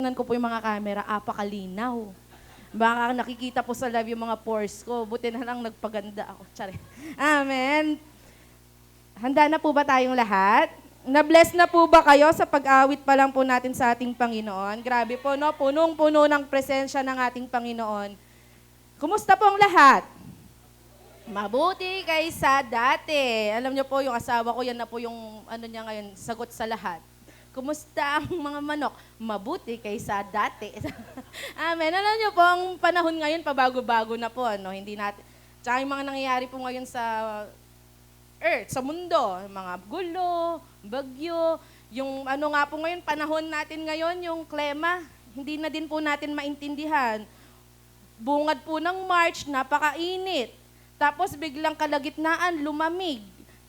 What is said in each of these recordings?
Tingnan ko po yung mga camera, apakalinaw. Baka nakikita po sa live yung mga pores ko. Buti na lang nagpaganda ako. Tsare. Amen. Handa na po ba tayong lahat? Na-bless na po ba kayo sa pag-awit pa lang po natin sa ating Panginoon? Grabe po, no? Punong-puno ng presensya ng ating Panginoon. Kumusta po ang lahat? Mabuti kaysa dati. Alam niyo po, yung asawa ko, yan na po yung ano niya ngayon, sagot sa lahat. Kumusta ang mga manok? Mabuti kaysa dati. Amen. Alam niyo po, ang panahon ngayon, pabago-bago na po. Ano? Hindi natin, tsaka yung mga nangyayari po ngayon sa earth, sa mundo, mga gulo, bagyo, yung ano nga po ngayon, panahon natin ngayon, yung klima, hindi na din po natin maintindihan. Bungad po ng March, napakainit. Tapos biglang kalagitnaan, lumamig.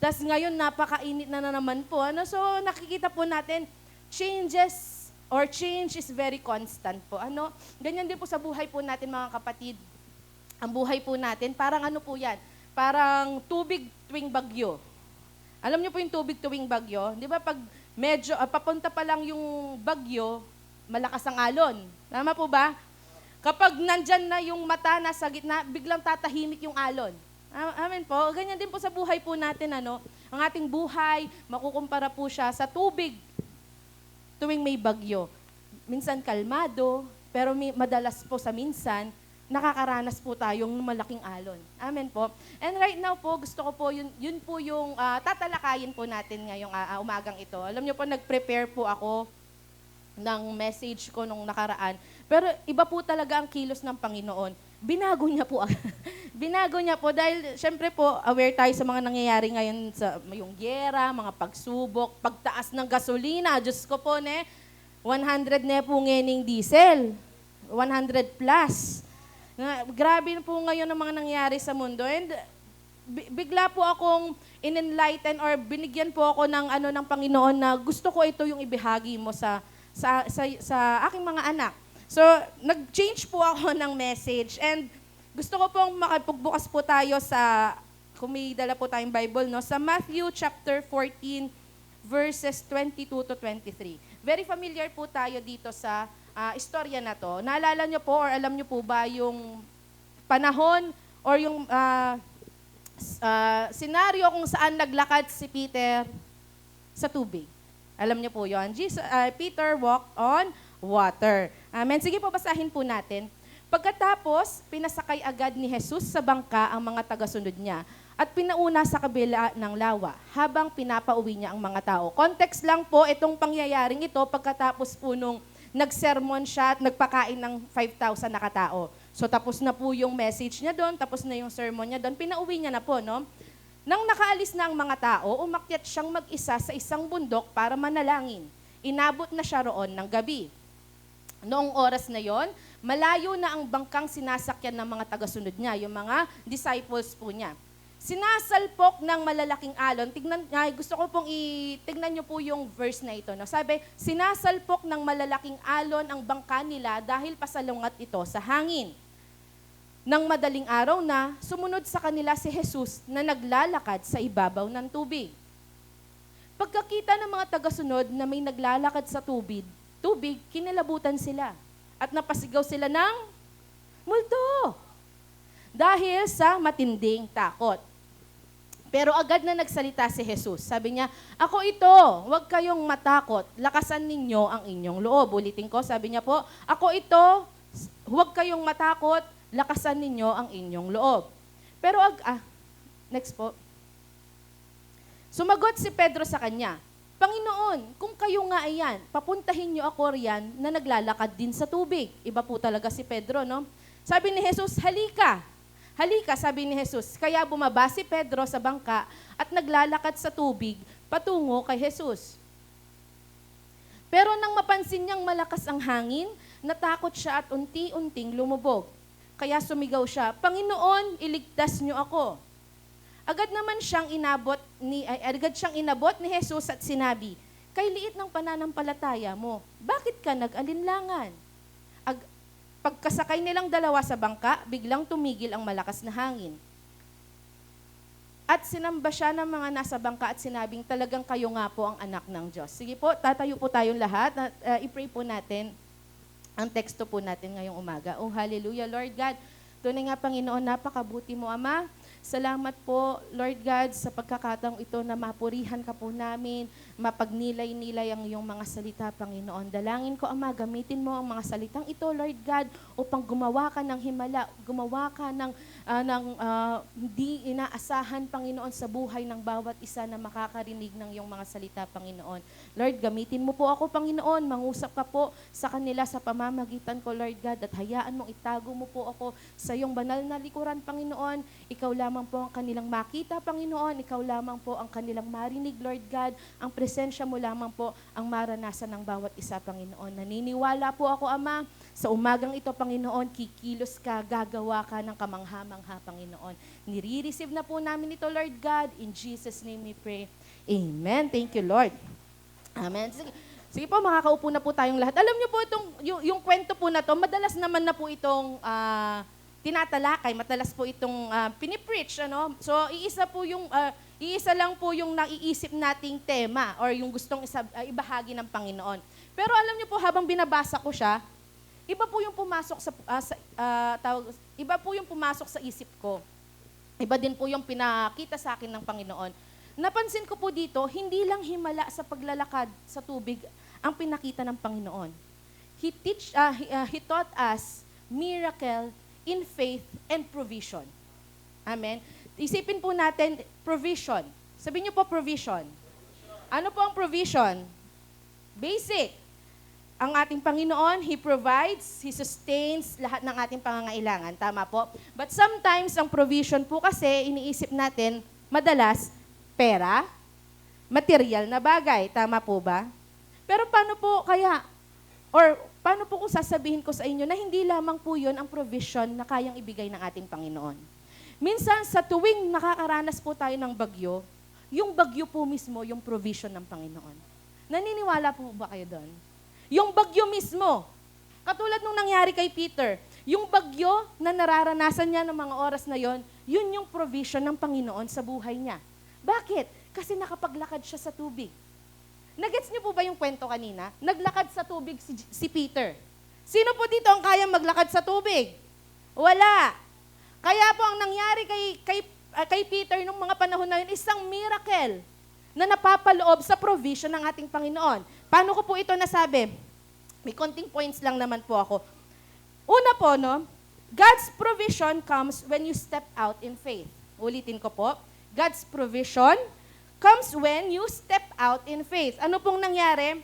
Tapos ngayon, napakainit na naman po. Ano? So nakikita po natin, changes or change is very constant po. Ano? Ganyan din po sa buhay po natin mga kapatid. Ang buhay po natin, parang ano po yan? Parang tubig tuwing bagyo. Alam niyo po yung tubig tuwing bagyo? Di ba pag medyo, papunta pa lang yung bagyo, malakas ang alon. Tama po ba? Kapag nandyan na yung mata nasa gitna, biglang tatahimik yung alon. Amen po. Ganyan din po sa buhay po natin. Ano? Ang ating buhay, makukumpara po siya sa tubig tuwing may bagyo. Minsan kalmado, pero madalas po sa minsan, nakakaranas po tayong malaking alon. Amen po. And right now po, gusto ko po, yun po yung tatalakayin po natin ngayong umagang ito. Alam niyo po, nag-prepare po ako ng message ko nung nakaraan. Pero iba po talaga ang kilos ng Panginoon. Binago niya po. Binago niya po dahil syempre po aware tayo sa mga nangyayari ngayon sa yung giyera, mga pagsubok, pagtaas ng gasolina. Diyos ko po, 100 na po ngayon diesel. 100 plus. Grabe po ngayon ang mga nangyayari sa mundo. And bigla po akong in-enlighten or binigyan po ako ng Panginoon na gusto ko ito yung ibahagi mo sa aking mga anak. So, nag-change po ako ng message and gusto ko pong makapagbukas po tayo sa, kung may dala po tayong Bible, no? Sa Matthew chapter 14, verses 22 to 23. Very familiar po tayo dito sa istorya na to. Naalala niyo po or alam niyo po ba yung panahon or yung senaryo kung saan naglakad si Peter sa tubig? Alam niyo po yun. Peter walked on water. Amen. Sige po, basahin po natin. Pagkatapos, pinasakay agad ni Jesus sa bangka ang mga tagasunod niya at pinauna sa kabila ng lawa habang pinapauwi niya ang mga tao. Context lang po, itong pangyayaring ito pagkatapos po nung nagsermon siya at nagpakain ng 5,000 na katao. So tapos na po yung message niya doon, tapos na yung sermon niya doon, pinauwi niya na po, no? Nang nakaalis na ang mga tao, umakyat siyang mag-isa sa isang bundok para manalangin. Inabot na siya roon ng gabi. Noong oras na yon, malayo na ang bangkang sinasakyan ng mga tagasunod niya, yung mga disciples po niya. Sinasalpok ng malalaking alon. Gusto ko pong tignan niyo po yung verse na ito. No? Sabi, sinasalpok ng malalaking alon ang bangka nila dahil pasalungat ito sa hangin. Nang madaling araw na, sumunod sa kanila si Jesus na naglalakad sa ibabaw ng tubig. Pagkakita ng mga tagasunod na may naglalakad sa tubig, kinilabutan sila at napasigaw sila ng multo dahil sa matinding takot. Pero agad na nagsalita si Jesus. Sabi niya, ako ito, huwag kayong matakot, lakasan ninyo ang inyong loob. Ulitin ko, sabi niya po, ako ito, huwag kayong matakot, lakasan ninyo ang inyong loob. Pero next po. Sumagot si Pedro sa kanya, Panginoon, kung kayo nga ayan, papuntahin niyo ako riyan na naglalakad din sa tubig. Iba po talaga si Pedro, no? Sabi ni Jesus, halika. Halika, sabi ni Jesus. Kaya bumaba si Pedro sa bangka at naglalakad sa tubig patungo kay Jesus. Pero nang mapansin niyang malakas ang hangin, natakot siya at unti-unting lumubog. Kaya sumigaw siya, Panginoon, iligtas niyo ako. Agad siyang inabot ni Jesus at sinabi, kay liit ng pananampalataya mo, bakit ka nag-alinlangan? Pagkasakay nilang dalawa sa bangka, biglang tumigil ang malakas na hangin. At sinamba siya ng mga nasa bangka at sinabing, talagang kayo nga po ang anak ng Diyos. Sige po, tatayo po tayong lahat. I-pray po natin. ang teksto po natin ngayong umaga. Oh, hallelujah, Lord God. Tunay nga, Panginoon, napakabuti mo, Ama. Salamat po, Lord God, sa pagkakataong ito na mapurihan ka po namin, mapagnilay-nilay ang iyong mga salita, Panginoon. Dalangin ko, Ama, gamitin mo ang mga salitang ito, Lord God, upang gumawa ka ng himala, gumawa ka ng hindi inaasahan, Panginoon, sa buhay ng bawat isa na makakarinig ng iyong mga salita, Panginoon. Lord, gamitin mo po ako, Panginoon, mangusap ka po sa kanila sa pamamagitan ko, Lord God, at hayaan mong itago mo po ako sa iyong banal na likuran, Panginoon. Ikaw lamang po ang kanilang makita, Panginoon. Ikaw lamang po ang kanilang marinig, Lord God. Ang presensya mo lamang po ang maranasan ng bawat isa, Panginoon. Naniniwala po ako, Ama, sa umagang ito, Panginoon, kikilos ka, gagawa ka ng kamangha-mangha, Panginoon. Nire-receive na po namin ito, Lord God. In Jesus' name we pray. Amen. Thank you, Lord. Amen. Sige po, makakaupo na po tayong lahat. Alam niyo po, yung kwento po na to, madalas naman na po itong tinatalakay, madalas po itong pinipreach, ano? So, iisa lang po yung naiisip nating tema or yung gustong ibahagi ng Panginoon. Pero alam niyo po, habang binabasa ko siya, iba po yung pumasok iba po yung pumasok sa isip ko. Iba din po yung pinakita sa akin ng Panginoon. Napansin ko po dito, hindi lang himala sa paglalakad sa tubig ang pinakita ng Panginoon. He taught us miracle in faith and provision. Amen? Isipin po natin, provision. Sabihin niyo po provision. Ano po ang provision? Basic. Ang ating Panginoon, He provides, He sustains lahat ng ating pangangailangan. Tama po? But sometimes, ang provision po kasi, iniisip natin, madalas, pera, material na bagay. Tama po ba? Pero paano po kaya, or paano po kung sasabihin ko sa inyo na hindi lamang po yun ang provision na kayang ibigay ng ating Panginoon? Minsan, sa tuwing nakakaranas po tayo ng bagyo, yung bagyo po mismo yung provision ng Panginoon. Naniniwala po ba kayo doon? Yung bagyo mismo, katulad nung nangyari kay Peter, yung bagyo na nararanasan niya ng mga oras na yon, yun yung provision ng Panginoon sa buhay niya. Bakit? Kasi nakapaglakad siya sa tubig. Nagets niyo po ba yung kwento kanina? Naglakad sa tubig si Peter. Sino po dito ang kayang maglakad sa tubig? Wala. Kaya po ang nangyari kay Peter nung mga panahon na yun, isang miracle na napapaloob sa provision ng ating Panginoon. Paano ko po ito nasabi? May konting points lang naman po ako. Una po, no, God's provision comes when you step out in faith. Ulitin ko po. God's provision comes when you step out in faith. Ano pong nangyari?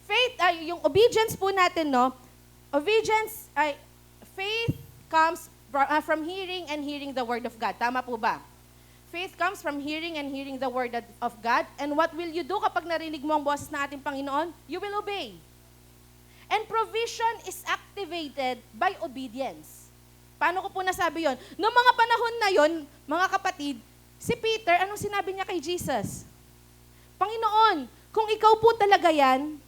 Faith, yung obedience po natin, no? Faith comes from hearing and hearing the word of God. Tama po ba? Faith comes from hearing and hearing the word of God. And what will you do kapag narinig mo ang boses ng ating Panginoon? You will obey. And provision is activated by obedience. Paano ko po nasabi yon? Noong mga panahon na yon, mga kapatid, si Peter, anong sinabi niya kay Jesus? Panginoon, kung ikaw po talaga yan,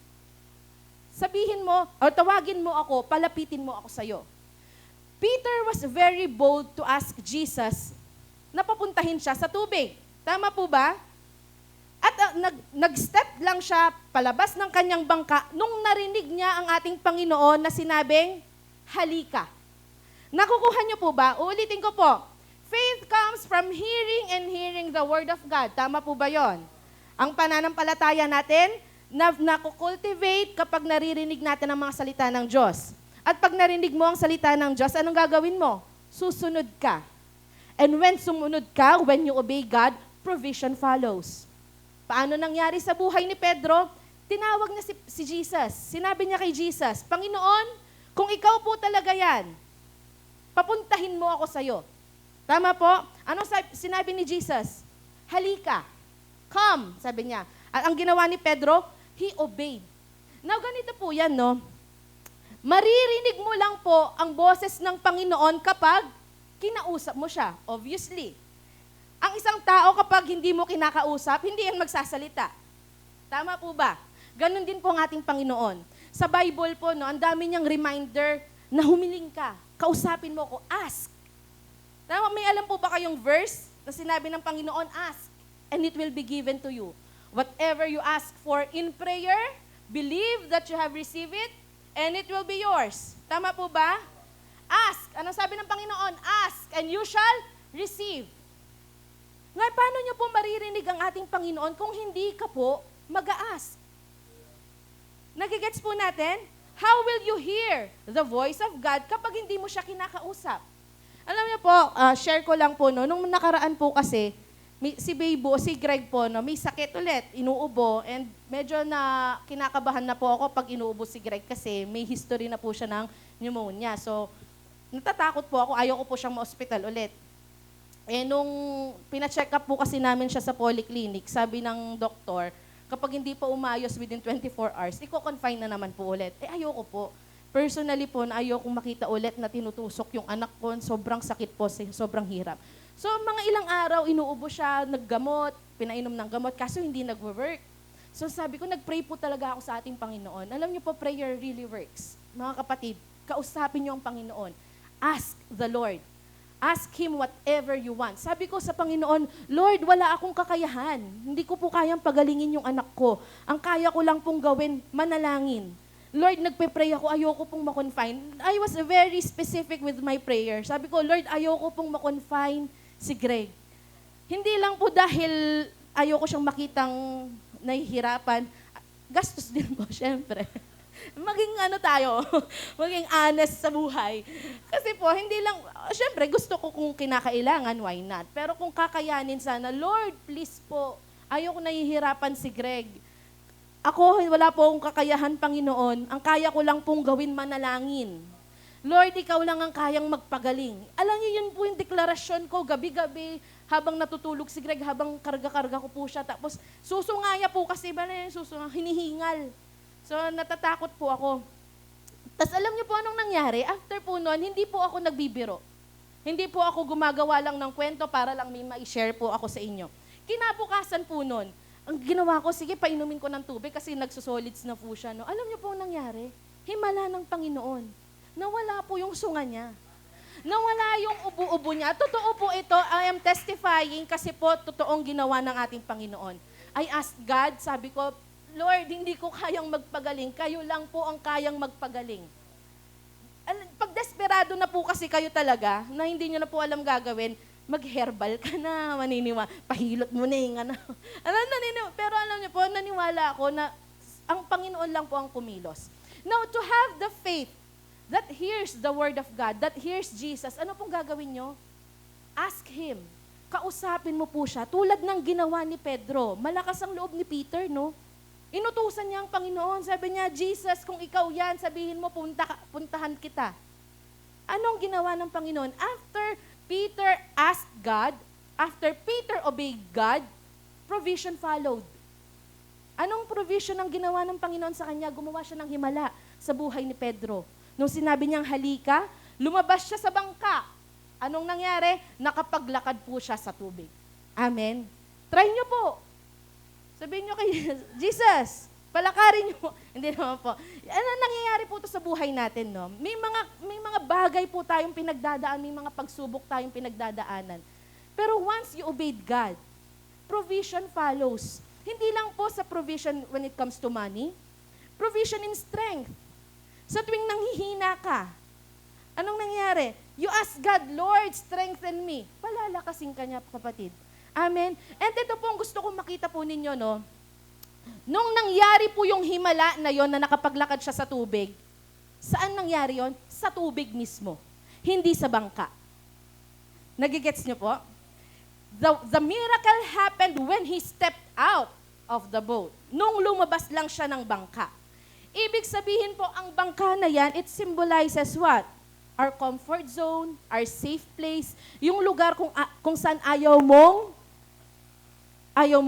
sabihin mo, o tawagin mo ako, palapitin mo ako sa'yo. Peter was very bold to ask Jesus na papuntahin siya sa tubig. Tama po ba? At nag-step lang siya palabas ng kanyang bangka nung narinig niya ang ating Panginoon na sinabing, halika. Nakukuha niyo po ba? Uulitin ko po. Faith comes from hearing and hearing the word of God. Tama po ba yon? Ang pananampalataya natin, nakukultivate kapag naririnig natin ang mga salita ng Diyos. At pag narinig mo ang salita ng Diyos, anong gagawin mo? Susunod ka. And when sumunod ka, when you obey God, provision follows. Paano nangyari sa buhay ni Pedro? Tinawag niya si Jesus. Sinabi niya kay Jesus, Panginoon, kung ikaw po talaga yan, papuntahin mo ako sa'yo. Tama po? Ano sinabi ni Jesus? Halika. Come, sabi niya. At ang ginawa ni Pedro, he obeyed. Now, ganito po yan, no? Maririnig mo lang po ang boses ng Panginoon kapag kinausap mo siya, obviously. Ang isang tao kapag hindi mo kinakausap, hindi yan magsasalita. Tama po ba? Ganon din po ang ating Panginoon. Sa Bible po, no, ang dami niyang reminder na humiling ka. Kausapin mo ako, ask. Tama, may alam po ba kayong verse na sinabi ng Panginoon, ask, and it will be given to you. Whatever you ask for in prayer, Believe that you have received it, and it will be yours. Tama po ba? Ask. Ano sabi ng Panginoon? Ask, and you shall receive. Nga, paano niyo po maririnig ang ating Panginoon kung hindi ka po mag-a-ask? Nagigets po natin? How will you hear the voice of God kapag hindi mo siya kinakausap? Alam niyo po, share ko lang po, no, nung nakaraan po kasi, si Bebo, si Greg po, no, may sakit ulit, inuubo, and medyo na kinakabahan na po ako pag inuubo si Greg kasi may history na po siya ng pneumonia. So, natatakot po ako, ayaw ko po siyang ma-hospital ulit. Eh, nung pina-check up po kasi namin siya sa polyclinic, sabi ng doktor, kapag hindi pa umayos within 24 hours, i-confine na naman po ulit. Eh, ayoko po. Personally po, na ayokong makita ulit na tinutusok yung anak ko. Sobrang sakit po, sobrang hirap. So, mga ilang araw, inuubo siya, naggamot, pinainom ng gamot, kaso hindi nag-work. So, sabi ko, nag-pray po talaga ako sa ating Panginoon. Alam niyo po, prayer really works. Mga kapatid, kausapin niyo ang Panginoon. Ask the Lord. Ask Him whatever you want. Sabi ko sa Panginoon, Lord, wala akong kakayahan. Hindi ko po kayang pagalingin yung anak ko. Ang kaya ko lang pong gawin, manalangin. Lord, nagpe-pray ako, ayoko pong ma-confine. I was very specific with my prayer. Sabi ko, Lord, ayoko pong ma-confine si Greg. Hindi lang po dahil ayoko siyang makitang nahihirapan. Gastos din po, syempre. Maging maging honest sa buhay. Kasi po, hindi lang, syempre, gusto ko kung kinakailangan, why not? Pero kung kakayanin sana, Lord, please po, ayoko nahihirapan si Greg. Ako, wala po akong kakayahan, Panginoon. Ang kaya ko lang pong gawin manalangin. Lord, ikaw lang ang kayang magpagaling. Alam niyo, yun po yung deklarasyon ko, gabi-gabi, habang natutulog si Greg, habang karga-karga ko po siya. Tapos, susungaya po kasi, hinihingal. So, natatakot po ako. Tapos, alam niyo po anong nangyari? After po noon, hindi po ako nagbibiro. Hindi po ako gumagawa lang ng kwento para lang may ma-share po ako sa inyo. Kinabukasan po noon, ang ginawa ko, sige, painumin ko ng tubig kasi nagsusolids na po siya. No? Alam niyo po ang nangyari? Himala ng Panginoon. Nawala po yung sunga niya. Nawala yung ubo-ubo niya. Totoo po ito, I am testifying kasi po totoong ginawa ng ating Panginoon. I asked God, sabi ko, Lord, hindi ko kayang magpagaling. Kayo lang po ang kayang magpagaling. Pag desperado na po kasi kayo talaga, na hindi nyo na po alam gagawin, mag-herbal ka na, pahilot mo na yung Pero alam niyo po, naniwala ako na ang Panginoon lang po ang kumilos. Now, to have the faith that hears the word of God, that hears Jesus, ano pong gagawin nyo? Ask Him. Kausapin mo po siya. Tulad ng ginawa ni Pedro. Malakas ang loob ni Peter, no? Inutusan niya ang Panginoon. Sabi niya, Jesus, kung ikaw yan, sabihin mo, puntahan kita. Anong ginawa ng Panginoon? After Peter asked God, after Peter obeyed God, provision followed. Anong provision ang ginawa ng Panginoon sa kanya? Gumawa siya ng himala sa buhay ni Pedro. Nung sinabi niyang halika, lumabas siya sa bangka. Anong nangyari? Nakapaglakad po siya sa tubig. Amen. Try niyo po. Sabihin niyo kay Jesus, palakarin niyo. Hindi naman po. Ano nangyayari po ito sa buhay natin, no? May mga bagay po tayong pinagdadaan, may mga pagsubok tayong pinagdadaanan. Pero once you obeyed God, provision follows. Hindi lang po sa provision when it comes to money, provision in strength. Sa tuwing nanghihina ka, anong nangyari? You ask God, Lord, strengthen me. Palalakasin ka niya, kapatid. Amen? And ito po ang gusto kong makita po ninyo, no? Nung nangyari po yung himala na yon na nakapaglakad siya sa tubig, saan nangyari yon? Sa tubig mismo. Hindi sa bangka. Nagigets niyo po? The miracle happened when he stepped out of the boat. Nung lumabas lang siya ng bangka. Ibig sabihin po, ang bangka na yan, it symbolizes what? Our comfort zone, our safe place, yung lugar kung saan ayaw mong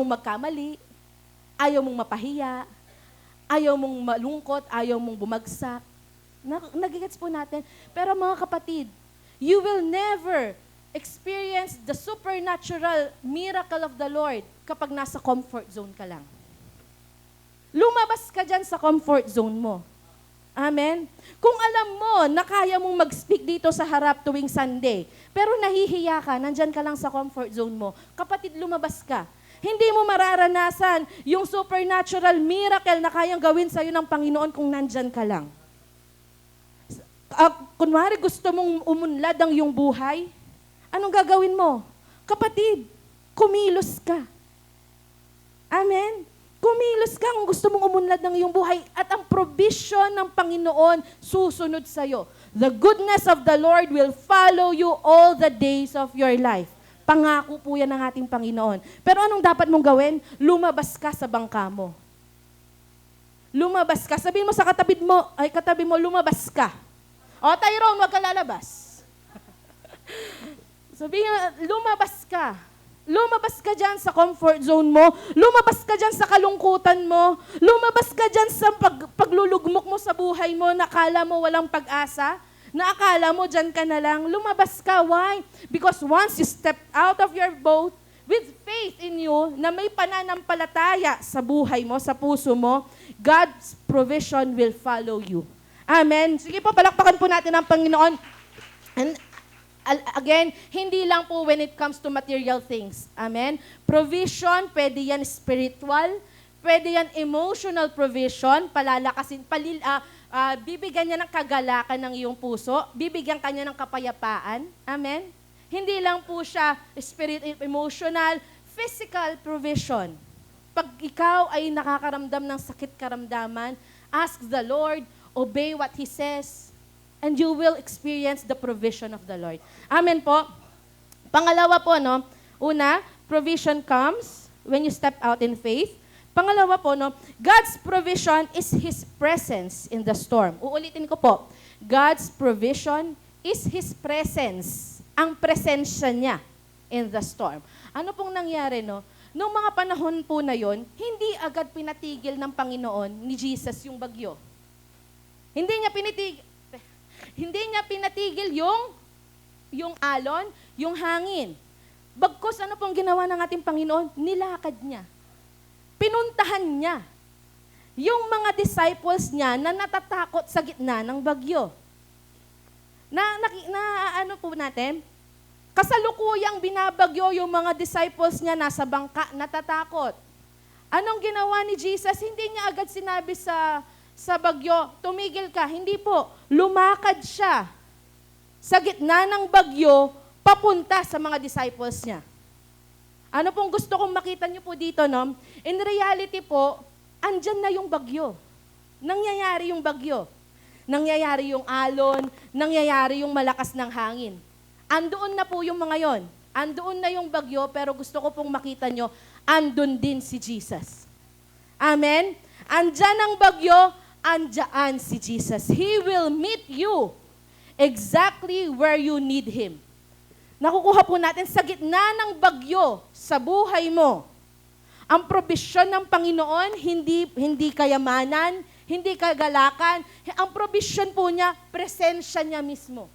magkamali, ayaw mong mapahiya, ayaw mong malungkot, ayaw mong bumagsak. Nagigets po natin. Pero mga kapatid, you will never experience the supernatural miracle of the Lord kapag nasa comfort zone ka lang. Lumabas ka dyan sa comfort zone mo. Amen? Kung alam mo na kaya mong mag-speak dito sa harap tuwing Sunday, pero nahihiya ka, nandyan ka lang sa comfort zone mo, kapatid, lumabas ka. Hindi mo mararanasan yung supernatural miracle na kayang gawin sa'yo ng Panginoon kung nandyan ka lang. Kunwari gusto mong umunlad ang iyong buhay, anong gagawin mo? Kapatid, kumilos ka. Amen? Kumilos ka kung gusto mong umunlad ng iyong buhay at ang provision ng Panginoon susunod sa'yo. The goodness of the Lord will follow you all the days of your life. Pangako po yan ng ating Panginoon. Pero anong dapat mong gawin? Lumabas ka sa bangka mo. Lumabas ka. Sabihin mo sa katabi mo, lumabas ka. O, Tyrone, huwag ka lalabas. Sabihin mo, lumabas ka. Lumabas ka dyan sa comfort zone mo. Lumabas ka dyan sa kalungkutan mo. Lumabas ka dyan sa paglulugmok mo sa buhay mo. Nakala mo walang pag-asa. Naakala mo dyan ka na lang. Lumabas ka. Why? Because once you step out of your boat with faith in you na may pananampalataya sa buhay mo, sa puso mo, God's provision will follow you. Amen. Sige po, palakpakan po natin ang Panginoon. And again, hindi lang po when it comes to material things. Amen? Provision, pwede yan spiritual, pwede yan emotional provision, bibigyan niya ng kagalakan ng iyong puso, bibigyan kanya ng kapayapaan. Amen? Hindi lang po siya emotional, physical provision. Pag ikaw ay nakakaramdam ng sakit karamdaman, ask the Lord, obey what He says, and you will experience the provision of the Lord. Amen po. Pangalawa po, no? Una, provision comes when you step out in faith. Pangalawa po, no? God's provision is His presence in the storm. Uulitin ko po. God's provision is His presence. Ang presensya niya in the storm. Ano pong nangyari, no? Noong mga panahon po na yon, hindi agad pinatigil ng Panginoon ni Jesus yung bagyo. Hindi niya pinatigil yung alon, yung hangin. Bagkus, ano pong ginawa ng ating Panginoon? Nilakad niya. Pinuntahan niya. Yung mga disciples niya na natatakot sa gitna ng bagyo. Ano po natin? Kasalukuyang binabagyo yung mga disciples niya nasa bangka, natatakot. Anong ginawa ni Jesus? Hindi niya agad sinabi sa bagyo, tumigil ka. Hindi po. Lumakad siya sa gitna ng bagyo, papunta sa mga disciples niya. Ano pong gusto kong makita niyo po dito, no? In reality po, andyan na yung bagyo. Nangyayari yung bagyo. Nangyayari yung alon, nangyayari yung malakas ng hangin. Andoon na po yung mga yon. Andoon na yung bagyo, pero gusto ko pong makita nyo, andun din si Jesus. Amen? Andyan ang bagyo, andyan si Jesus. He will meet you exactly where you need Him. Nakukuha po natin sa gitna ng bagyo sa buhay mo. Ang probisyon ng Panginoon, hindi kayamanan, hindi kagalakan. Ang probisyon po niya, presensya niya mismo.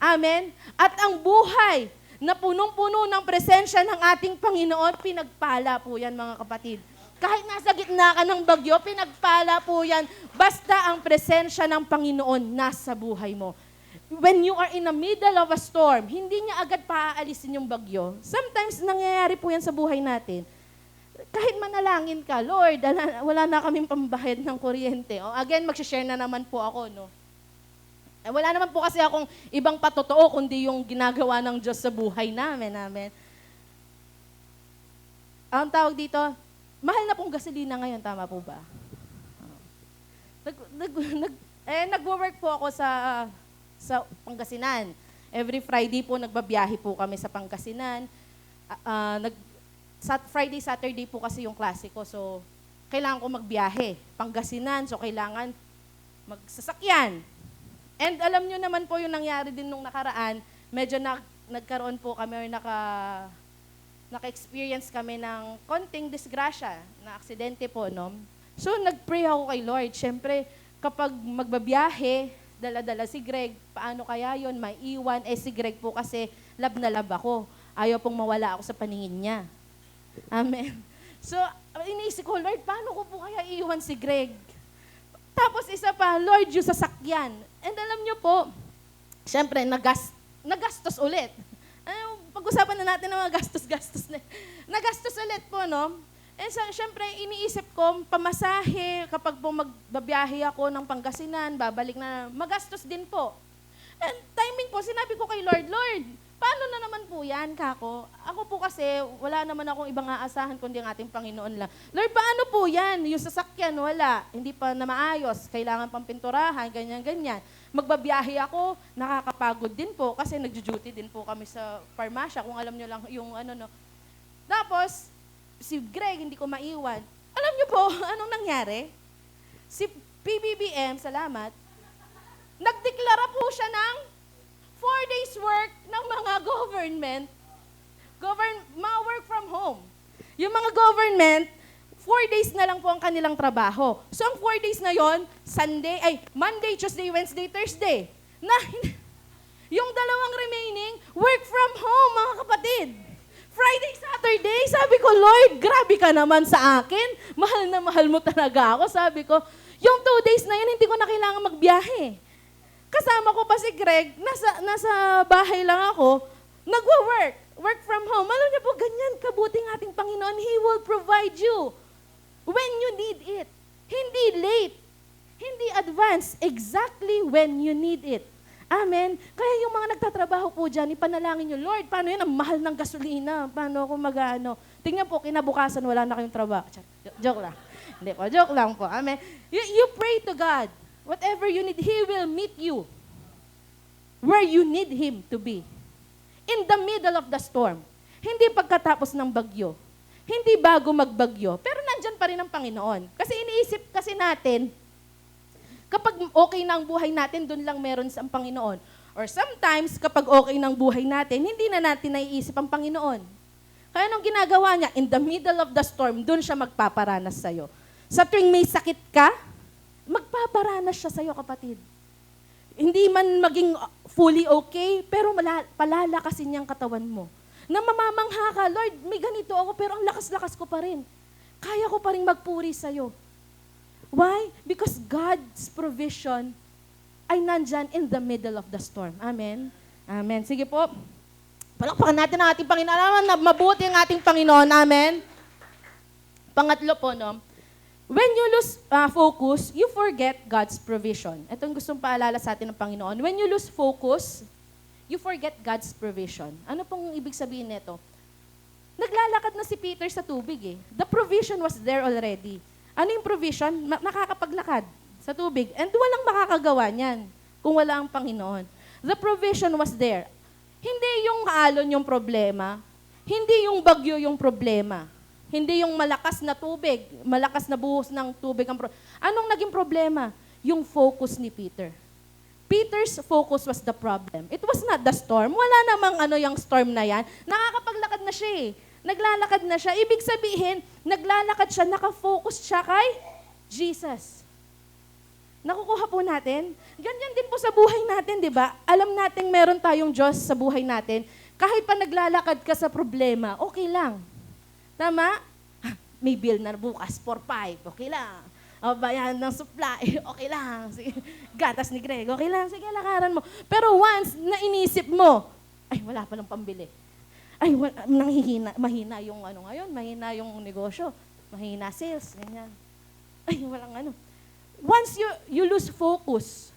Amen? At ang buhay na punong-puno ng presensya ng ating Panginoon, pinagpala po yan, mga kapatid. Kahit nasa gitna ka ng bagyo, pinagpala po yan. Basta ang presensya ng Panginoon nasa buhay mo. When you are in the middle of a storm, hindi niya agad paaalisin yung bagyo. Sometimes nangyayari po yan sa buhay natin. Kahit manalangin ka, Lord, wala na kaming pambayad ng kuryente. O, again, mag-share na naman po ako, no? Wala naman po kasi akong ibang patotoo kundi yung ginagawa ng Diyos sa buhay namin. Amen. Ang tawag dito, mahal na pong gasolina ngayon, tama po ba? Nagwo-work po ako sa Pangasinan. Every Friday po, nagbabiyahe po kami sa Pangasinan. Friday, Saturday po kasi yung klase ko. So, kailangan ko magbiyahe. Pangasinan, so kailangan magsasakyan. And alam nyo naman po yung nangyari din nung nakaraan, medyo nagkaroon po kami or naka-experience kami ng konting disgrasya, na aksidente po, no? So, nag-pray ako kay Lord. Siyempre, kapag magbabiyahe, dala-dala si Greg, paano kaya yon maiiwan? Si Greg po kasi love na love ako. Ayaw pong mawala ako sa paningin niya. Amen. So, iniisip ko, Lord, paano ko po kaya iiwan si Greg? Tapos isa pa, Lord, yung sasakyan. And alam nyo po, siyempre, nagastos ulit. pag-usapan na natin ng mga gastos-gastos na. Nagastos ulit po, no? And syempre, iniisip ko, pamasahe, kapag po magbabiyahe ako ng Pangasinan, babalik na, magastos din po. And timing po, sinabi ko kay Lord, Lord, paano na naman po yan, kako? Ako po kasi, wala naman akong ibang aasahan kundi ang ating Panginoon lang. Lord, paano po yan? Yung sasakyan, wala. Hindi pa na maayos. Kailangan pang pinturahan, ganyan-ganyan. Magbabiyahe ako, nakakapagod din po kasi nagjo-duty din po kami sa farmasya, kung alam nyo lang yung ano, no. Tapos, si Greg, hindi ko maiwan. Alam nyo po, anong nangyari? Si PBBM, salamat, nagdeklara po siya ng 4 days work ng mga mga work from home. Yung mga government, 4 days na lang po ang kanilang trabaho. So ang 4 days na yon, Monday, Tuesday, Wednesday, Thursday. Yung dalawang remaining, work from home, mga kapatid. Friday, Saturday, sabi ko, Lord, grabe ka naman sa akin. Mahal na mahal mo talaga ako. Sabi ko, yung 2 days na yun, hindi ko na kailangan magbiyahe. Kasama ko pa si Greg, nasa bahay lang ako, work from home. Alam niyo po, ganyan kabuting ating Panginoon. He will provide you when you need it. Hindi late, hindi advance, exactly when you need it. Amen? Kaya yung mga nagtatrabaho po dyan, ipanalangin nyo, Lord, paano yan? Ang mahal ng gasolina. Paano ako mag-ano? Tingnan po, kinabukasan, wala na kayong trabaho. Joke lang. Hindi po, joke lang po. Amen? You pray to God. Whatever you need, He will meet you where you need Him to be. In the middle of the storm. Hindi pagkatapos ng bagyo. Hindi bago magbagyo. Pero nandyan pa rin ang Panginoon. Kasi iniisip kasi natin, kapag okay na ang buhay natin, doon lang meron sa Panginoon. Or sometimes, kapag okay na ang buhay natin, hindi na natin naiisip ang Panginoon. Kaya anong ginagawa niya? In the middle of the storm, doon siya magpaparanas sa'yo. Sa tuwing may sakit ka, magpaparanas siya sa'yo, kapatid. Hindi man maging fully okay, pero palalakasin niya ang katawan mo. Na mamamangha ka, Lord, may ganito ako, pero ang lakas-lakas ko pa rin. Kaya ko pa rin magpuri sa'yo. Why? Because God's provision ay nandyan in the middle of the storm. Amen? Amen. Sige po. Palakpakan natin ang ating Panginoon. Alam na mabuti ang ating Panginoon. Amen? Pangatlo po, no? When you lose focus, you forget God's provision. Ito ang gustong paalala sa atin ng Panginoon. When you lose focus, you forget God's provision. Ano pong ibig sabihin nito? Naglalakad na si Peter sa tubig eh. The provision was there already. Ano yung provision? Nakakapaglakad sa tubig. And walang makakagawa niyan kung wala ang Panginoon. The provision was there. Hindi yung alon yung problema. Hindi yung bagyo yung problema. Hindi yung malakas na tubig, malakas na buhos ng tubig. Anong naging problema? Yung focus ni Peter. Peter's focus was the problem. It was not the storm. Wala namang yung storm na yan. Nakakapaglakad na siya eh. Naglalakad na siya. Ibig sabihin, naglalakad siya, nakafocus siya kay Jesus. Nakukuha po natin? Ganyan din po sa buhay natin, di ba? Alam nating meron tayong Diyos sa buhay natin. Kahit pa naglalakad ka sa problema, okay lang. Tama? May bill na bukas, 4-5, okay lang. O bayan ng supply, okay lang. Sige, gatas ni Greg, okay lang. Sige, lakaran mo. Pero once na inisip mo, ay, wala palang pambili. Ay, mahina yung ngayon, mahina yung negosyo, mahina sales, ganyan. Ay, walang Once you lose focus,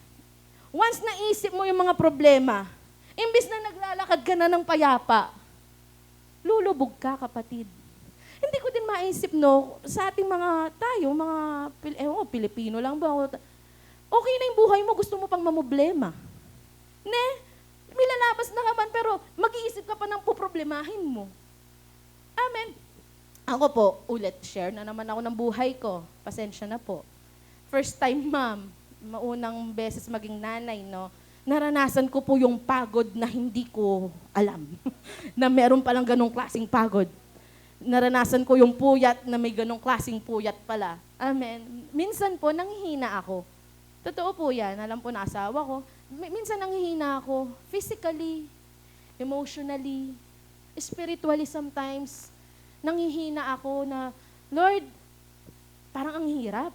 once naisip mo yung mga problema, imbis na naglalakad ka na ng payapa, lulubog ka, kapatid. Hindi ko din maisip, no, sa ating Pilipino lang ba? Okay na yung buhay mo, gusto mo pang mamblema. May lalabas na naman, pero mag-iisip ka pa ng poproblemahin mo. Amen. Ako po, share na naman ako ng buhay ko. Pasensya na po. First time, ma'am, maunang beses maging nanay, no, naranasan ko po yung pagod na hindi ko alam. Na meron palang ganong klaseng pagod. Naranasan ko yung puyat na may ganong klaseng puyat pala. Amen. Minsan po, nanghihina ako. Totoo po yan. Alam po na asawa ko. Minsan nanghihina ako. Physically, emotionally, spiritually sometimes. Nanghihina ako na, Lord, parang ang hirap.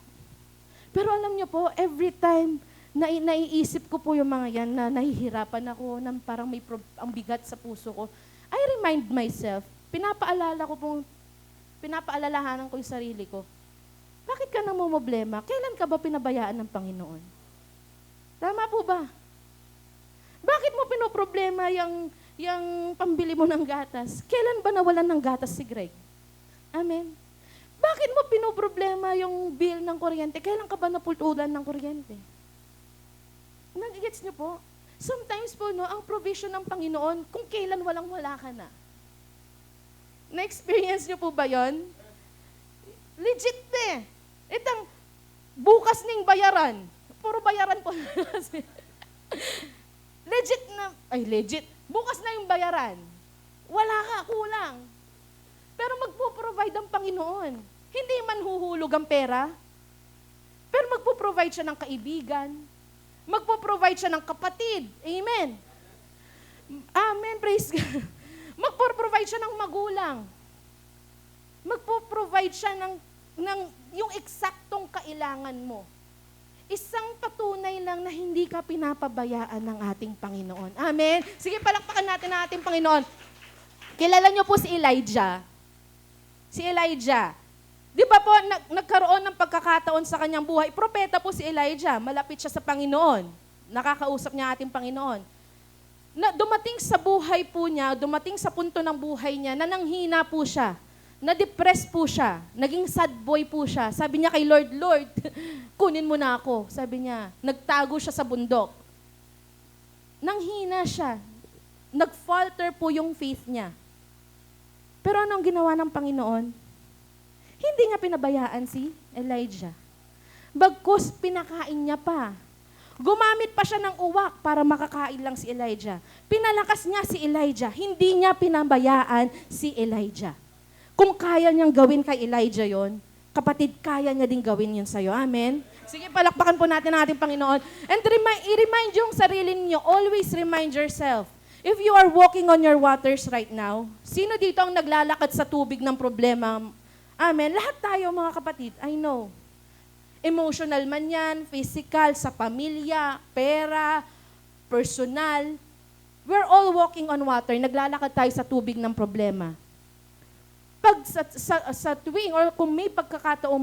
Pero alam niyo po, every time naiisip ko po yung mga yan na nahihirapan ako, na parang ang bigat sa puso ko, I remind myself, pinapaalalahanan ko yung sarili ko, bakit ka namumblema? Kailan ka ba pinabayaan ng Panginoon? Tama po ba? Bakit mo pinoproblema yung pambili mo ng gatas? Kailan ba nawalan ng gatas si Greg? Amen. Bakit mo pinoproblema yung bill ng kuryente? Kailan ka ba napultulan ng kuryente? Nag-gets niyo po? Sometimes po, no, ang provision ng Panginoon, kung kailan walang-wala ka na. Na-experience niyo po ba yon? Legit eh. Itang bukas ning bayaran. Puro bayaran po. Legit. Bukas na yung bayaran. Wala ka, kulang. Pero magpo-provide ang Panginoon. Hindi man huhulog ang pera. Pero magpo-provide siya ng kaibigan. Magpo-provide siya ng kapatid. Amen. Amen, praise God. Magpo-provide siya ng magulang. Magpo-provide siya ng yung eksaktong kailangan mo. Isang patunay lang na hindi ka pinapabayaan ng ating Panginoon. Amen? Sige, palakpakan natin ang ating Panginoon. Kilala niyo po si Elijah. Si Elijah. Di ba po, nagkaroon ng pagkakataon sa kanyang buhay. Propeta po si Elijah. Malapit siya sa Panginoon. Nakakausap niya ating Panginoon. Na dumating sa buhay po niya, dumating sa punto ng buhay niya, na nanghina po siya. Na-depress po siya. Naging sad boy po siya. Sabi niya kay Lord, Lord, kunin mo na ako. Sabi niya, nagtago siya sa bundok. Nanghina siya. Nag-falter po yung faith niya. Pero anong ginawa ng Panginoon? Hindi niya pinabayaan si Elijah. Bagkus, pinakain niya pa. Gumamit pa siya ng uwak para makakain lang si Elijah. Pinalakas niya si Elijah. Hindi niya pinabayaan si Elijah. Kung kaya niyang gawin kay Elijah yon, kapatid, kaya niya din gawin yun sa'yo. Amen? Sige, palakpakan po natin ang ating Panginoon. And i-remind yung sarili niyo, always remind yourself, if you are walking on your waters right now, sino dito ang naglalakad sa tubig ng problema? Amen? Lahat tayo, mga kapatid, I know. Emotional man yan, physical, sa pamilya, pera, personal. We're all walking on water. Naglalakad tayo sa tubig ng problema. Pag sa tuwing or kung may pagkakataong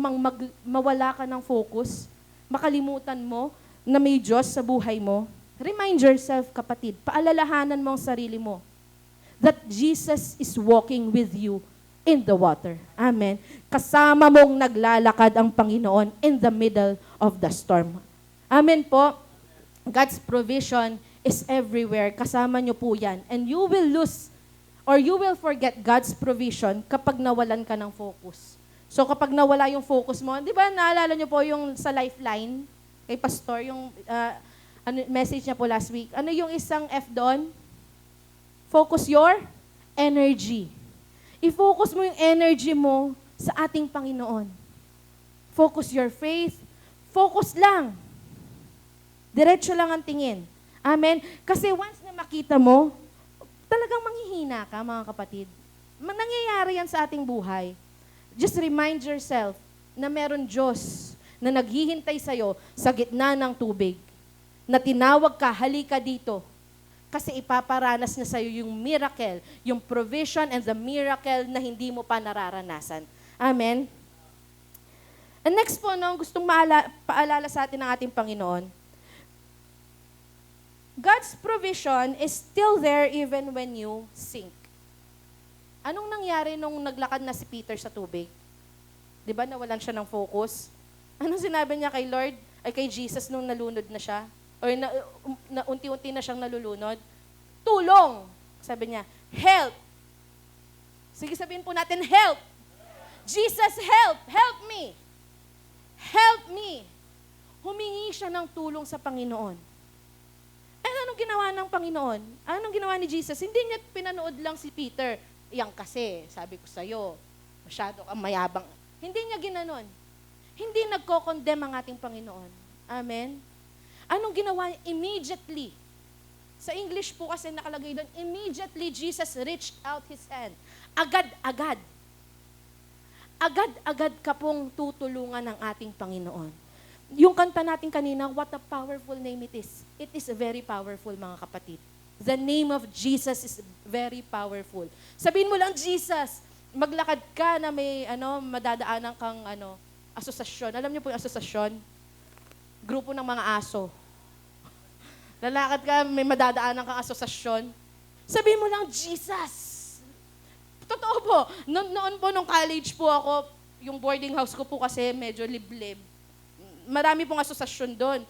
mawala ka ng focus, makalimutan mo na may Diyos sa buhay mo, remind yourself, kapatid, paalalahanan mo ang sarili mo that Jesus is walking with you in the water. Amen. Kasama mong naglalakad ang Panginoon in the middle of the storm. Amen po. God's provision is everywhere. Kasama nyo po yan. And you will lose or you will forget God's provision kapag nawalan ka ng focus. So kapag nawala yung focus mo, di ba naalala nyo po yung sa Lifeline, kay Pastor, yung message niya po last week. Ano yung isang F doon? Focus your energy. I-focus mo yung energy mo sa ating Panginoon. Focus your faith. Focus lang. Diretso lang ang tingin. Amen? Kasi once na makita mo, talagang manghihina ka, mga kapatid. Nangyayari yan sa ating buhay. Just remind yourself na meron Diyos na naghihintay sa'yo sa gitna ng tubig. Na tinawag ka, halika dito. Kasi ipaparanas na sa'yo yung miracle, yung provision and the miracle na hindi mo pa nararanasan. Amen? And next po, gustong paalala sa atin ng ating Panginoon, God's provision is still there even when you sink. Anong nangyari nung naglakad na si Peter sa tubig? Di ba nawalan siya ng focus? Anong sinabi niya kay Lord, ay kay Jesus nung nalunod na siya? Or unti-unti na siyang nalulunod? Tulong! Sabi niya, help! Sige, sabihin po natin, help! Jesus, help! Help me! Help me! Humingi siya ng tulong sa Panginoon. Anong ginawa ng Panginoon? Anong ginawa ni Jesus? Hindi niya pinanood lang si Peter. Yang kasi, sabi ko sa'yo, masyado kang mayabang. Hindi niya ginanon. Hindi nagko-condemn ang ating Panginoon. Amen? Anong ginawa niya? Immediately. Sa English po kasi nakalagay doon, immediately Jesus reached out His hand. Agad-agad. Agad-agad ka pong tutulungan ng ating Panginoon. Yung kanta natin kanina, what a powerful name it is. It is very powerful, mga kapatid. The name of Jesus is very powerful. Sabihin mo lang, Jesus, maglakad ka na may madadaanan kang asosasyon. Alam niyo po yung asosasyon? Grupo ng mga aso. Lalakad ka, may madadaanan kang asosasyon. Sabihin mo lang, Jesus. Totoo po. Noon po, nung college po ako, yung boarding house ko po kasi medyo liblib. Marami pong asosasyon doon.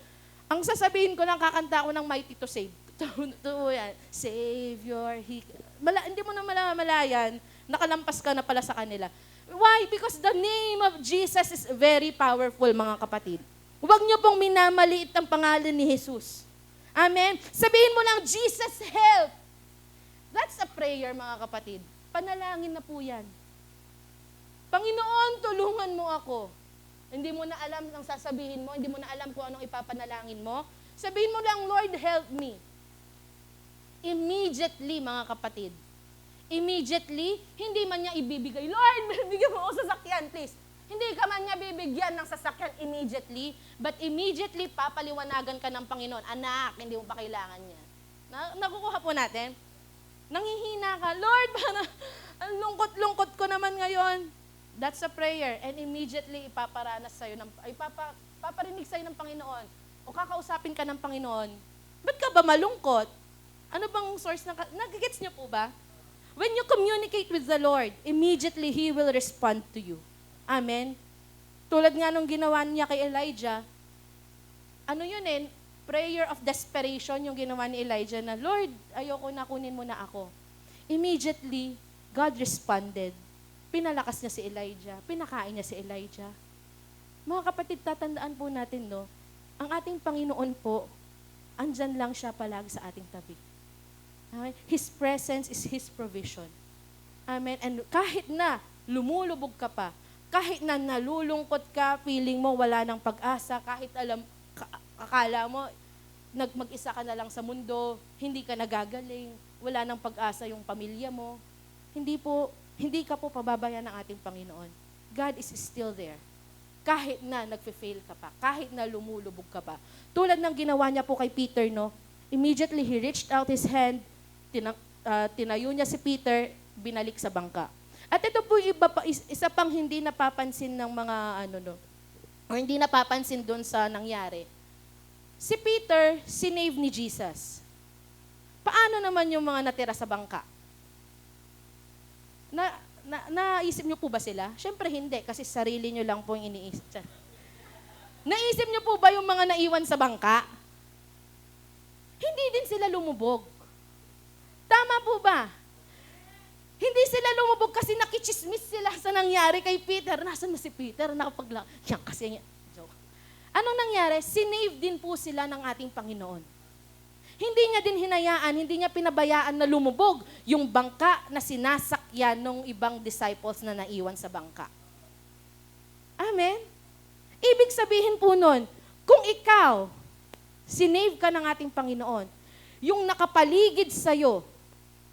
Ang sasabihin ko lang, kakanta ko ng Mighty to Save. Totoo yan. Savior, hindi mo na malayan, nakalampas ka na pala sa kanila. Why? Because the name of Jesus is very powerful, mga kapatid. Huwag niyo pong minamaliit ang pangalan ni Jesus. Amen? Sabihin mo lang, Jesus, help! That's a prayer, mga kapatid. Panalangin na po yan. Panginoon, tulungan mo ako. Hindi mo na alam ang sasabihin mo, hindi mo na alam kung anong ipapanalangin mo. Sabihin mo lang, Lord, help me. Immediately, mga kapatid. Immediately, hindi man niya ibibigay, Lord, bigyan mo ako sasakyan, please. Hindi ka man niya bibigyan ng sasakyan immediately, but immediately papaliwanagan ka ng Panginoon. Anak, hindi mo pa kailangan niya. Nakukuha po natin. Nangihina ka, Lord, ang lungkot-lungkot ko naman ngayon. That's a prayer. And immediately ipaparanas sa'yo, paparinig sa'yo ng Panginoon. O kakausapin ka ng Panginoon. Ba't ka ba malungkot? Ano bang source nagigets niyo po ba? When you communicate with the Lord, immediately He will respond to you. Amen? Tulad nga nung ginawa niya kay Elijah, prayer of desperation yung ginawa ni Elijah na, Lord, ayoko na, kunin mo na ako. Immediately, God responded. Pinalakas niya si Elijah. Pinakain niya si Elijah. Mga kapatid, tatandaan po natin, ang ating Panginoon po, andyan lang siya palagi sa ating tabi. Amen? His presence is His provision. Amen? And kahit na lumulubog ka pa, kahit na nalulungkot ka, feeling mo wala ng pag-asa, kahit akala mo, mag-isa ka na lang sa mundo, hindi ka nagagaling, wala ng pag-asa yung pamilya mo, hindi ka po pababayaan ng ating Panginoon. God is still there. Kahit na nagfe-fail ka pa, kahit na lumulubog ka pa. Tulad ng ginawa niya po kay Peter, immediately he reached out his hand, tinayo niya si Peter, binalik sa bangka. At ito po isa pang hindi napapansin ng mga o hindi napapansin doon sa nangyari. Si Peter, sinave ni Jesus. Paano naman yung mga natira sa bangka? Naisip niyo po ba sila? Siyempre hindi, kasi sarili niyo lang po yung iniisip. Naisip niyo po ba yung mga naiwan sa bangka? Hindi din sila lumubog. Tama po ba? Hindi sila lumubog kasi nakichismis sila sa nangyari kay Peter. Nasaan na si Peter? Yan kasi, joke. Anong nangyari? Sinave din po sila ng ating Panginoon. Hindi niya din hinayaan, hindi niya pinabayaan na lumubog yung bangka na sinasakyan ng ibang disciples na naiwan sa bangka. Amen? Ibig sabihin po nun, kung ikaw, sinave ka ng ating Panginoon, yung nakapaligid sa'yo,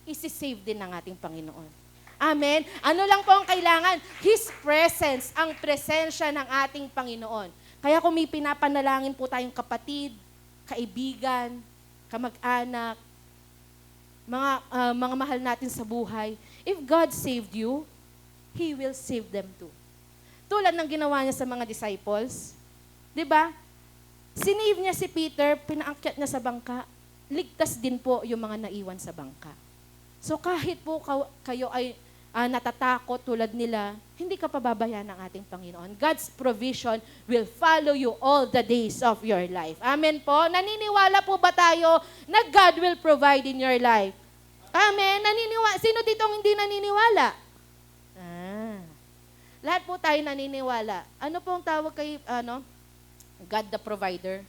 isi-save din ng ating Panginoon. Amen? Ano lang po ang kailangan? His presence, ang presensya ng ating Panginoon. Kaya kung may pinapanalangin po tayong kapatid, kaibigan, kamag-anak, mga mahal natin sa buhay, if God saved you, He will save them too. Tulad ng ginawa niya sa mga disciples, di ba? Sinave niya si Peter, pinaakyat niya sa bangka, ligtas din po yung mga naiwan sa bangka. So kahit po kayo ay natatakot tulad nila, hindi ka pababayaan ng ating Panginoon. God's provision will follow you all the days of your life. Amen po? Naniniwala po ba tayo na God will provide in your life? Amen? Sino dito hindi naniniwala? Lahat po tayo naniniwala. Ano po ang tawag kay God the provider?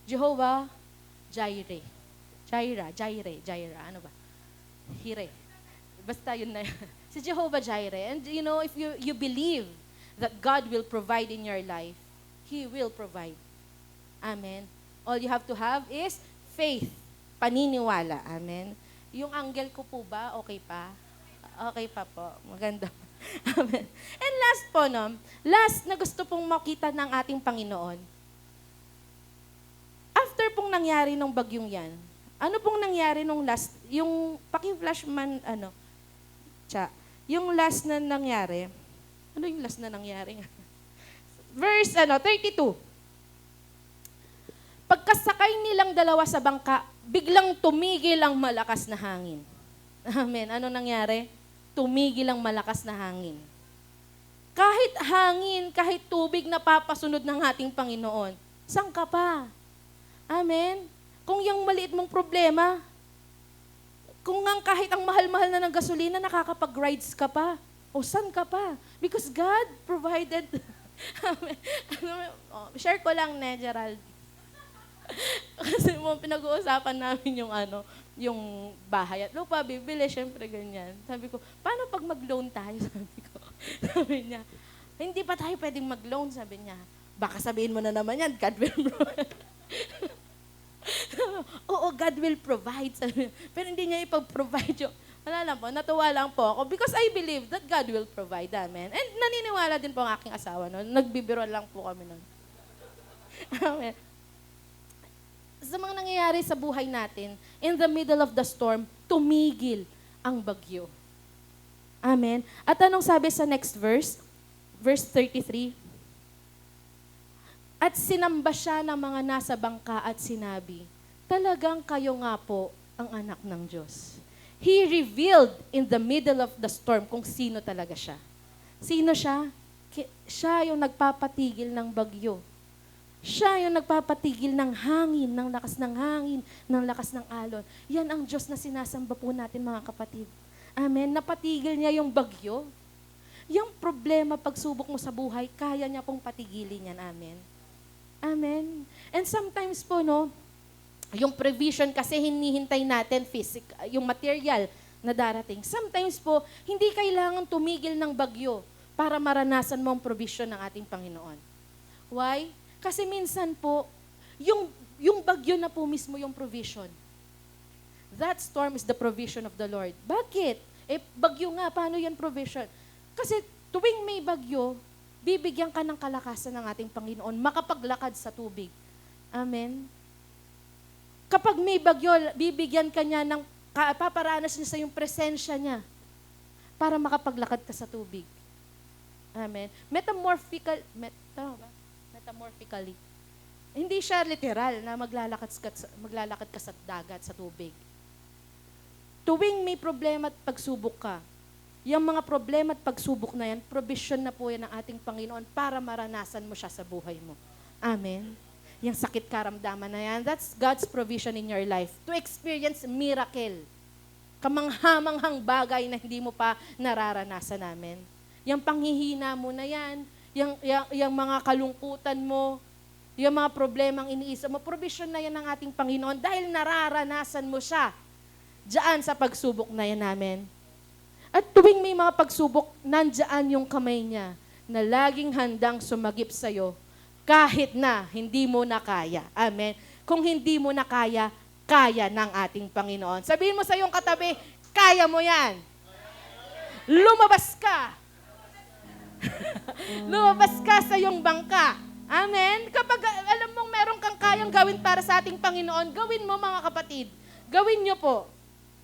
Jehovah Jireh. Jireh. Ano ba? Hire. Basta yun na. Si Jehovah Jireh. And if you believe that God will provide in your life, He will provide. Amen. All you have to have is faith. Paniniwala. Amen. Yung angle ko po ba, okay pa? Okay pa po. Maganda. Amen. And last na gusto pong makita ng ating Panginoon. After pong nangyari ng bagyong yan, Ano pong nangyari nung last, yung paki-flash man, yung last na nangyari, ano yung last na nangyari? Verse 32. Pagkasakay nilang dalawa sa bangka, biglang tumigil ang malakas na hangin. Amen. Ano nangyari? Tumigil ang malakas na hangin. Kahit hangin, kahit tubig na papasunod ng ating Panginoon, saan ka pa? Amen. Kung yung maliit mong problema, kung nga kahit ang mahal-mahal na ng gasolina, nakakapag-rides ka pa. O saan ka pa? Because God provided. Share ko lang, Gerald. Kasi pinag-uusapan namin yung bahay at lupa, bibili, syempre ganyan. Sabi ko, paano pag mag-loan tayo? Sabi ko. Sabi niya, hindi pa tayo pwedeng mag-loan, sabi niya. Baka sabihin mo na naman yan, God will provide. Oo, God will provide. Sabi niya. Pero hindi niya ipag-provide yung, wala lang po, natuwa lang po ako because I believe that God will provide. Amen. And naniniwala din po ang aking asawa noon. Nagbibiro lang po kami noon. Amen. Sa mga nangyayari sa buhay natin, in the middle of the storm, tumigil ang bagyo. Amen. At anong sabi sa next verse? Verse 33. At sinamba siya ng mga nasa bangka at sinabi, talagang kayo nga po ang anak ng Diyos. He revealed in the middle of the storm kung sino talaga siya. Sino siya? Siya yung nagpapatigil ng bagyo. Siya yung nagpapatigil ng hangin, ng lakas ng hangin, ng lakas ng alon. Yan ang Diyos na sinasamba po natin, mga kapatid. Amen. Napatigil niya yung bagyo. Yung problema, pagsubok mo sa buhay, kaya niya pong patigilin yan. Amen. Amen. And sometimes po, yung provision kasi hinihintay natin, yung material na darating. Sometimes po, hindi kailangan tumigil ng bagyo para maranasan mo ang provision ng ating Panginoon. Why? Kasi minsan po, yung bagyo na po mismo yung provision. That storm is the provision of the Lord. Bakit? Bagyo nga, paano yan provision? Kasi tuwing may bagyo, bibigyan ka ng kalakasan ng ating Panginoon, makapaglakad sa tubig. Amen? Kapag may bagyo, bibigyan ka niya ng, paparanas niya sa yung presensya niya para makapaglakad ka sa tubig. Amen? Metamorphically. Hindi siya literal na maglalakad ka sa dagat, sa tubig. Tuwing may problema at pagsubok ka, yung mga problema at pagsubok na yan, provision na po yan ng ating Panginoon para maranasan mo siya sa buhay mo. Amen? Yung sakit karamdaman na yan, that's God's provision in your life to experience miracle. Kamanghamanghang bagay na hindi mo pa nararanasan namin. Yung panghihina mo na yan, yung mga kalungkutan mo, yung mga problemang iniisip mo, provision na yan ng ating Panginoon dahil nararanasan mo siya diyan sa pagsubok na yan namin. At tuwing may mga pagsubok, nandyan yung kamay niya na laging handang sumagip sa'yo kahit na hindi mo na kaya. Amen. Kung hindi mo na kaya, kaya ng ating Panginoon. Sabihin mo sa iyong katabi, kaya mo yan. Lumabas ka. Lumabas ka sa iyong bangka. Amen? Kapag alam mong meron kang kayang gawin para sa ating Panginoon, gawin mo, mga kapatid. Gawin nyo po.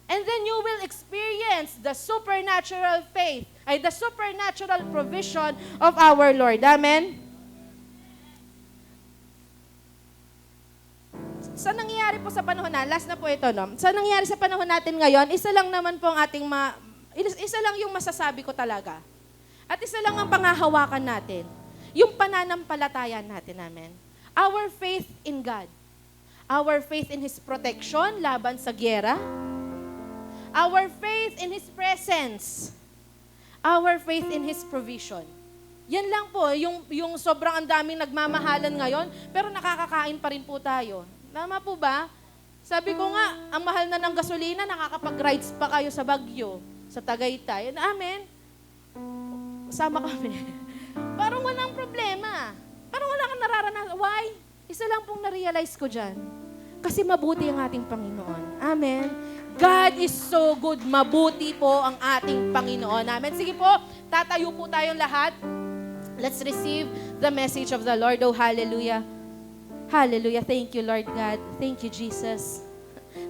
And then you will experience the supernatural faith, the supernatural provision of our Lord. Amen? Sa nangyayari po sa panahon last na po ito, Sa nangyayari sa panahon natin ngayon, isa lang naman po ang ating isa lang yung masasabi ko talaga. At isa lang ang panghahawakan natin. Yung pananampalataya natin, amen. Our faith in God. Our faith in His protection laban sa gyera. Our faith in His presence. Our faith in His provision. Yan lang po, yung sobrang ang daming nagmamahalan ngayon, pero nakakakain pa rin po tayo. Tama po ba? Sabi ko nga, ang mahal na ng gasolina, nakakapag-rides pa kayo sa Baguio, sa Tagaytay. Amen? Sama kami. Parang walang problema. Parang wala kang nararanasan. Why? Isa lang pong na-realize ko dyan. Kasi mabuti ang ating Panginoon. Amen? God is so good. Mabuti po ang ating Panginoon. Amen? Sige po, tatayo po tayong lahat. Let's receive the message of the Lord. Oh, hallelujah. Hallelujah. Thank you, Lord God. Thank you, Jesus.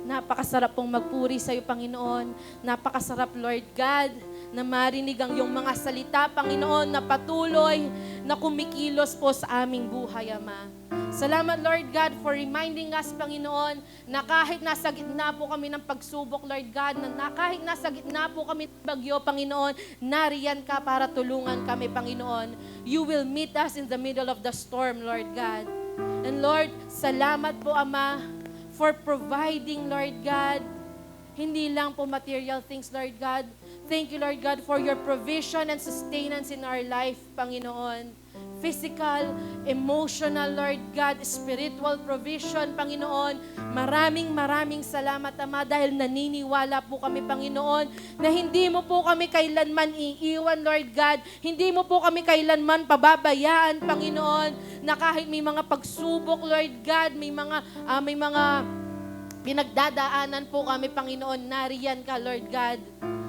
Napakasarap pong magpuri sa iyo, Panginoon. Napakasarap, Lord God, na marinig ang iyong mga salita, Panginoon, na patuloy na kumikilos po sa aming buhay, Ama. Salamat, Lord God, for reminding us, Panginoon, na kahit nasa gitna po kami ng pagsubok, Lord God, na kahit nasa gitna po kami ng bagyo, Panginoon, nariyan ka para tulungan kami, Panginoon. You will meet us in the middle of the storm, Lord God. And Lord, salamat po, Ama, for providing, Lord God, hindi lang po material things, Lord God. Thank you, Lord God, for your provision and sustenance in our life, Panginoon. Physical, emotional, Lord God, spiritual provision, Panginoon. Maraming salamat, Ama, dahil naniniwala po kami, Panginoon, na hindi mo po kami kailanman iiwan, Lord God. Hindi mo po kami kailanman pababayaan, Panginoon, na kahit may mga pagsubok, Lord God, may mga pinagdadaanan po kami, Panginoon, nariyan ka, Lord God.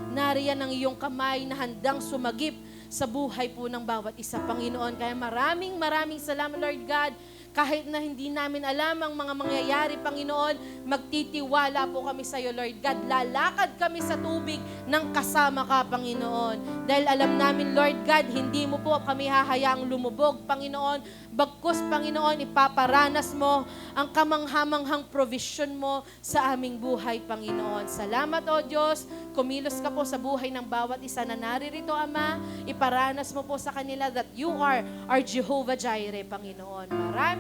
Nariyan ang iyong kamay na handang sumagip sa buhay po ng bawat isa, Panginoon. Kaya maraming salamat, Lord God. Kahit na hindi namin alam ang mga mangyayari, Panginoon, magtitiwala po kami sa iyo, Lord God. Lalakad kami sa tubig ng kasama ka, Panginoon. Dahil alam namin, Lord God, hindi mo po kami hahayaang lumubog, Panginoon. Bagkus, Panginoon, ipaparanas mo ang kamanghamanghang provision mo sa aming buhay, Panginoon. Salamat, O Diyos. Kumilos ka po sa buhay ng bawat isa na naririto, Ama. Iparanas mo po sa kanila that you are our Jehovah Jireh, Panginoon.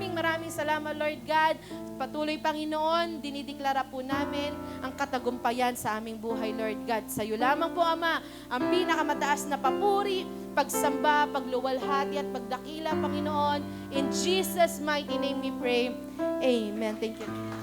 Maraming salamat, Lord God. Patuloy, Panginoon, dinideklara po namin ang katagumpayan sa aming buhay, Lord God. Sa iyo lamang po, Ama, ang pinakamataas na papuri, pagsamba, pagluwalhati at pagdakila, Panginoon. In Jesus' mighty name we pray. Amen. Thank you.